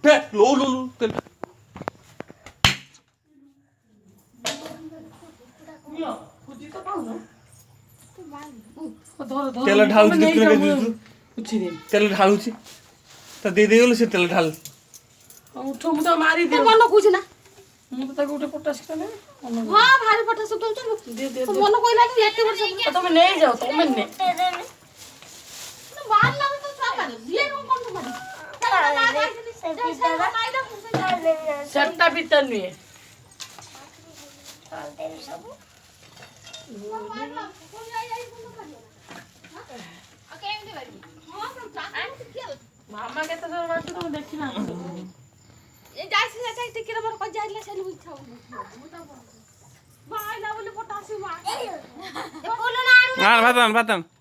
লো লো লো তেল তেল ঢালুছি তেল ঢালুছি তা দিয়ে দিয়ে গেলো সে তেল ঢাল ଉଠ ମୁଁ ତ ମାରିଦିଅ ମନ କହୁଛି ନା ମୁଁ ତ ତାକୁ ଗୋଟେ ପଟାସ କଲେ ହଁ ଭାରି ପଠାସ ଦଉଛ ମନ କହିଲା କି ଏତେ ବର୍ଷ ତମେ ନେଇଯାଅ ତମେ ନେ ବାହାର ଲାଗୁ ତ ଛୁଆ ମାନେ ଯିଏ କଣ କଣ ମାନେ ସେଟା ଭିତରେ ନୁହେଁ ମାମା କେତେ ସମୟ ମାରୁଛି ତମେ ଦେଖିନା ଏ ଯାଇସି ଯାଇ ଟିକିରେ ମୋର କଜା ହେଇଲା ସେନୁ ଇଚ୍ଛା ହଉନି ମୁଁ ତ ବାଇଲା ବୋଲି ପଟାସି ମା ଏ ବୋଲ ନା ভাত